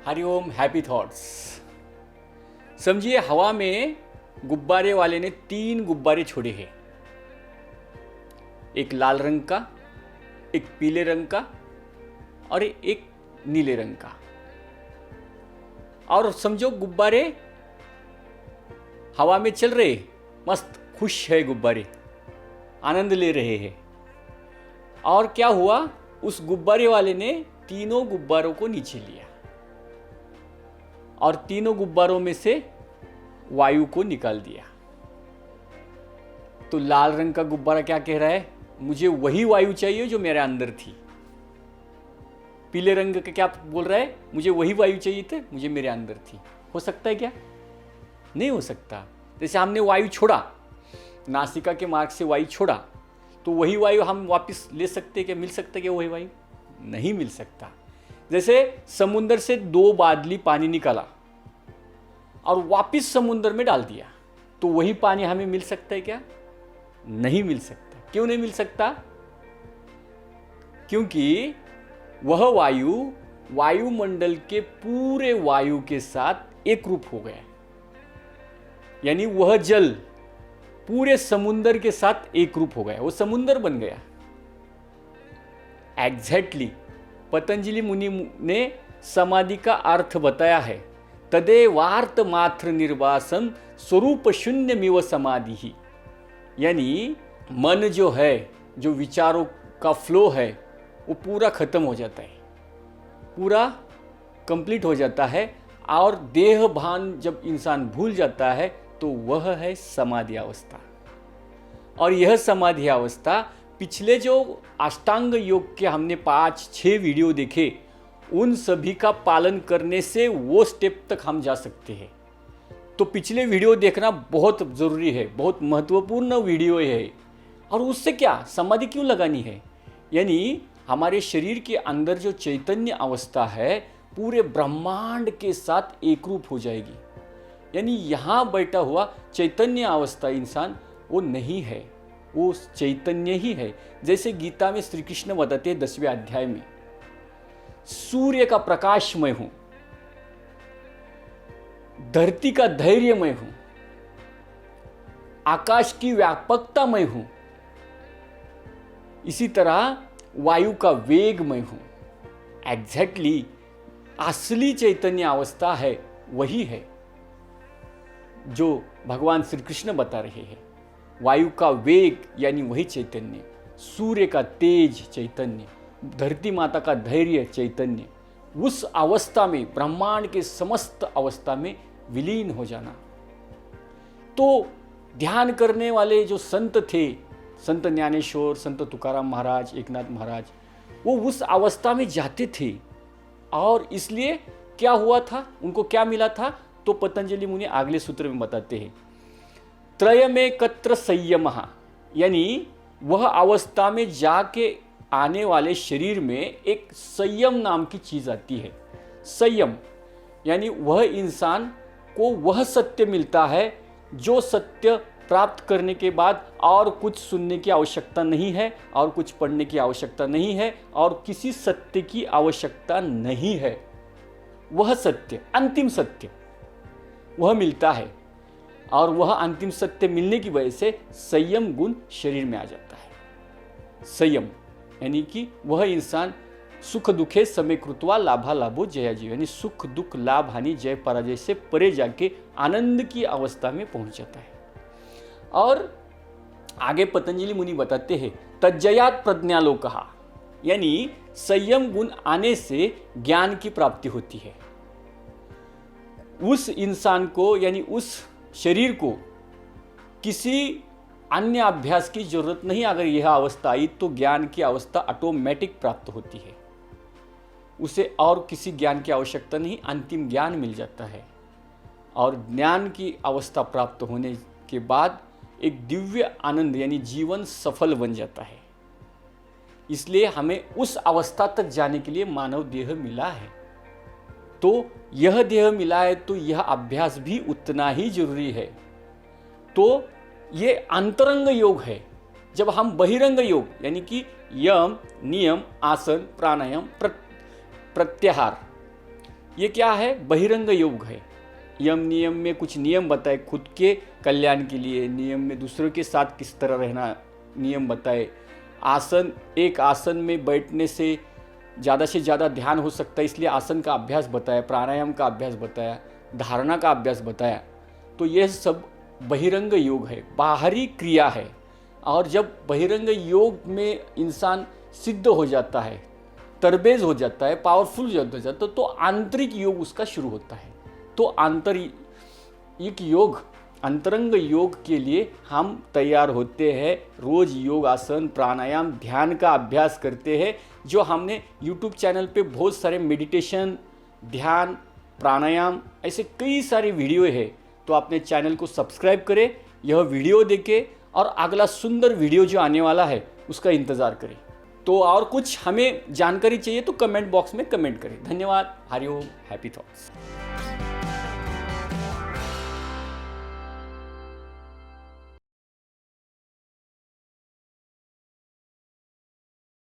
Hariom happy thoughts. समझिए हवा में गुब्बारे वाले ने 3 गुब्बारे छोड़े हैं, एक लाल रंग का, एक पीले रंग का और एक नीले रंग का। और समझो गुब्बारे हवा में चल रहे, मस्त खुश है गुब्बारे, आनंद ले रहे हैं। और क्या हुआ, उस गुब्बारे वाले ने तीनों गुब्बारों को नीचे लिया और तीनों गुब्बारों में से वायु को निकाल दिया। तो लाल रंग का गुब्बारा क्या कह रहा है, मुझे वही वायु चाहिए जो मेरे अंदर थी। पीले रंग का क्या बोल रहा है, मुझे वही वायु चाहिए थी, मुझे मेरे अंदर थी। हो सकता है क्या? नहीं हो सकता। जैसे हमने वायु छोड़ा, नासिका के मार्ग से वायु छोड़ा, तो वही वायु हम वापस ले सकते क्या? मिल सकता क्या वही वायु? नहीं मिल सकता। जैसे समुद्र से 2 बादली पानी निकाला और वापस समुद्र में डाल दिया, तो वही पानी हमें मिल सकता है क्या? नहीं मिल सकता। क्यों नहीं मिल सकता? क्योंकि वह वायु वायुमंडल के पूरे वायु के साथ एक रूप हो गया। यानी वह जल पूरे समुद्र के साथ एक रूप हो गया, वो समुद्र बन गया। एग्जैक्टली पतंजलि मुनि ने समाधि का अर्थ बताया है, तदेवार्थ मात्र निर्वासन स्वरूप शून्य मिव समाधि ही। यानी मन जो है, जो विचारों का फ्लो है, वो पूरा खत्म हो जाता है, पूरा कंप्लीट हो जाता है। और देह भान जब इंसान भूल जाता है तो वह है समाधि अवस्था। और यह समाधि अवस्था पिछले जो अष्टांग योग के हमने 5-6 वीडियो देखे, उन सभी का पालन करने से वो स्टेप तक हम जा सकते हैं। तो पिछले वीडियो देखना बहुत ज़रूरी है, बहुत महत्वपूर्ण वीडियो है। और उससे क्या समाधि क्यों लगानी है? यानी हमारे शरीर के अंदर जो चैतन्य अवस्था है पूरे ब्रह्मांड के साथ एक रूप हो जाएगी। यानी यहाँ बैठा हुआ चैतन्य अवस्था इंसान वो नहीं है, वो चैतन्य ही है। जैसे गीता में श्री कृष्ण बताते हैं 10वें अध्याय में, सूर्य का प्रकाश मैं हूं, धरती का धैर्य मैं हूं, आकाश की व्यापकता मैं हूं, इसी तरह वायु का वेग मैं हूं। एग्जैक्टली असली चैतन्य अवस्था है वही है जो भगवान श्री कृष्ण बता रहे हैं। वायु का वेग यानी वही चैतन्य, सूर्य का तेज चैतन्य, धरती माता का धैर्य चैतन्य, उस अवस्था में ब्रह्मांड के समस्त अवस्था में विलीन हो जाना। तो ध्यान करने वाले जो संत थे, संत ज्ञानेश्वर, संत तुकाराम महाराज, एकनाथ महाराज, वो उस अवस्था में जाते थे। और इसलिए क्या हुआ था, उनको क्या मिला था? तो पतंजलि मुनि अगले सूत्र में बताते हैं, त्रयमेकत्र संयमः। यानी वह अवस्था में जाके आने वाले शरीर में एक संयम नाम की चीज आती है। संयम यानी वह इंसान को वह सत्य मिलता है जो सत्य प्राप्त करने के बाद और कुछ सुनने की आवश्यकता नहीं है, और कुछ पढ़ने की आवश्यकता नहीं है, और किसी सत्य की आवश्यकता नहीं है। वह सत्य, अंतिम सत्य वह मिलता है। और वह अंतिम सत्य मिलने की वजह से संयम गुण शरीर में आ जाता है। संयम यानी कि वह इंसान सुख दुखे समय कृत्वा लाभा लाभो जया जीव, यानी सुख दुख लाभ हानि जय पराजय से परे जाके आनंद की अवस्था में पहुंच जाता है। और आगे पतंजलि मुनि बताते हैं, तज्जयात प्रज्ञालोकः। यानी संयम गुण आने से ज्ञान की प्राप्ति होती है। उस इंसान को यानी उस शरीर को किसी अन्य अभ्यास की जरूरत नहीं। अगर यह अवस्था आई तो ज्ञान की अवस्था ऑटोमेटिक प्राप्त होती है, उसे और किसी ज्ञान की आवश्यकता नहीं, अंतिम ज्ञान मिल जाता है। और ज्ञान की अवस्था प्राप्त होने के बाद एक दिव्य आनंद यानी जीवन सफल बन जाता है। इसलिए हमें उस अवस्था तक जाने के लिए मानव देह मिला है। तो यह देह मिला है तो यह अभ्यास भी उतना ही जरूरी है। तो ये अंतरंग योग है। जब हम बहिरंग योग यानी कि यम, नियम, आसन, प्राणायाम, प्रत्याहार, ये क्या है? बहिरंग योग है। यम नियम में कुछ नियम बताए खुद के कल्याण के लिए, नियम में दूसरों के साथ किस तरह रहना नियम बताए। आसन, एक आसन में बैठने से ज़्यादा ध्यान हो सकता है, इसलिए आसन का अभ्यास बताया, प्राणायाम का अभ्यास बताया, धारणा का अभ्यास बताया। तो यह सब बहिरंग योग है, बाहरी क्रिया है। और जब बहिरंग योग में इंसान सिद्ध हो जाता है, तरबेज हो जाता है, पावरफुल हो जाता है, तो आंतरिक योग उसका शुरू होता है। तो आंतरिक योग, अंतरंग योग के लिए हम तैयार होते हैं। रोज योग, आसन, प्राणायाम, ध्यान का अभ्यास करते हैं। जो हमने YouTube चैनल पे बहुत सारे मेडिटेशन, ध्यान, प्राणायाम, ऐसे कई सारे वीडियो है। तो अपने चैनल को सब्सक्राइब करें, यह वीडियो देखें और अगला सुंदर वीडियो जो आने वाला है उसका इंतज़ार करें। तो और कुछ हमें जानकारी चाहिए तो कमेंट बॉक्स में कमेंट करें। धन्यवाद। हरि ओम, हैप्पी थॉट्स।